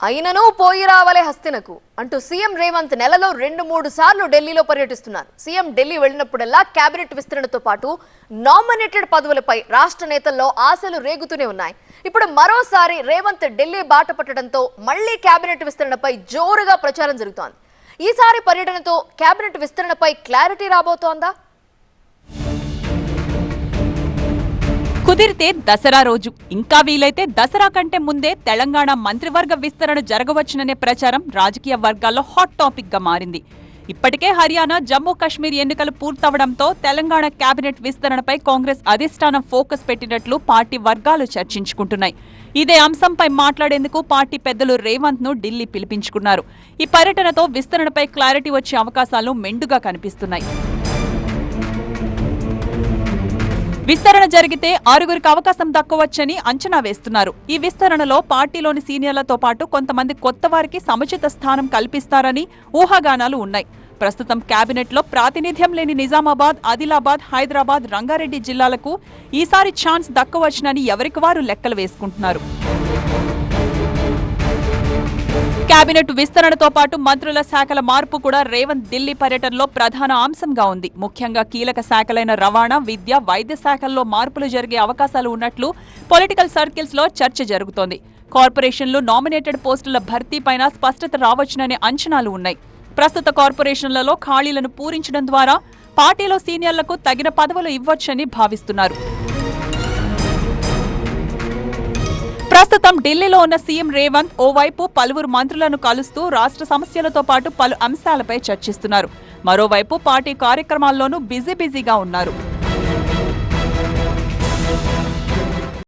అయినను పోయి రావాలే హస్తినకు అంటూ సీఎం రేవంత్ నెలలో 2-3 సార్లు ఢిల్లీలో పర్యటిస్తున్నారు. సీఎం ఢిల్లీ వెళ్ళినప్పుడల్లా కేబినెట్ విస్తరణతో పాటు నామినేటెడ్ పదవులపై రాష్ట్ర నేతల్లో ఆశలు రేగుతూనే ఉన్నాయి. ఇప్పుడు మరోసారి రేవంత్ ఢిల్లీ బాట పట్టడంతో మళ్లీ కేబినెట్ విస్తరణపై జోరుగా ప్రచారం జరుగుతోంది. ఈసారి పర్యటనతో కేబినెట్ విస్తరణపై క్లారిటీ రాబోతోందా? కుదిరితే దసరా రోజు, ఇంకా వీలైతే దసరా కంటే ముందే తెలంగాణ మంత్రివర్గ విస్తరణ జరగవచ్చుననే ప్రచారం రాజకీయ వర్గాల్లో హాట్ టాపిక్ గా మారింది. ఇప్పటికే హర్యానా, జమ్మూ కాశ్మీర్ ఎన్నికలు పూర్తవడంతో తెలంగాణ కేబినెట్ విస్తరణపై కాంగ్రెస్ అధిష్టానం ఫోకస్ పెట్టినట్లు పార్టీ వర్గాలు చర్చించుకుంటున్నాయి. ఇదే అంశంపై మాట్లాడేందుకు పార్టీ పెద్దలు రేవంత్ ను ఢిల్లీ పిలిపించుకున్నారు. ఈ పర్యటనతో విస్తరణపై క్లారిటీ వచ్చే అవకాశాలు మెండుగా కనిపిస్తున్నాయి. విస్తరణ జరిగితే 6గురికి అవకాశం దక్కవచ్చని అంచనా వేస్తున్నారు. ఈ విస్తరణలో పార్టీలోని సీనియర్లతో పాటు కొంతమంది కొత్త వారికి సముచిత స్థానం కల్పిస్తారని ఊహాగానాలు ఉన్నాయి. ప్రస్తుతం కేబినెట్లో ప్రాతినిధ్యం లేని నిజామాబాద్, ఆదిలాబాద్, హైదరాబాద్, రంగారెడ్డి జిల్లాలకు ఈసారి ఛాన్స్ దక్కవచ్చునని ఎవరికి వారు లెక్కలు వేసుకుంటున్నారు. కేబినెట్ విస్తరణతో పాటు మంత్రుల శాఖల మార్పు కూడా రేవంత్ ఢిల్లీ పర్యటనలో ప్రధాన అంశంగా ఉంది. ముఖ్యంగా కీలక శాఖలైన రవాణా, విద్య, వైద్య శాఖల్లో మార్పులు జరిగే అవకాశాలు ఉన్నట్లు పొలిటికల్ సర్కిల్స్ లో చర్చ జరుగుతోంది. కార్పొరేషన్లు, నామినేటెడ్ పోస్టుల భర్తీపైన స్పష్టత రావచ్చుననే అంచనాలు ఉన్నాయి. ప్రస్తుత కార్పొరేషన్లలో ఖాళీలను పూరించడం ద్వారా పార్టీలో సీనియర్లకు తగిన పదవులు ఇవ్వొచ్చని భావిస్తున్నారు. ప్రస్తుతం ఢిల్లీలో ఉన్న సీఎం రేవంత్ ఓవైపు పలువురు మంత్రులను కలుస్తూ రాష్ట్ర సమస్యలతో పాటు పలు అంశాలపై చర్చిస్తున్నారు. మరోవైపు పార్టీ కార్యక్రమాల్లోనూ బిజీగా ఉన్నారు.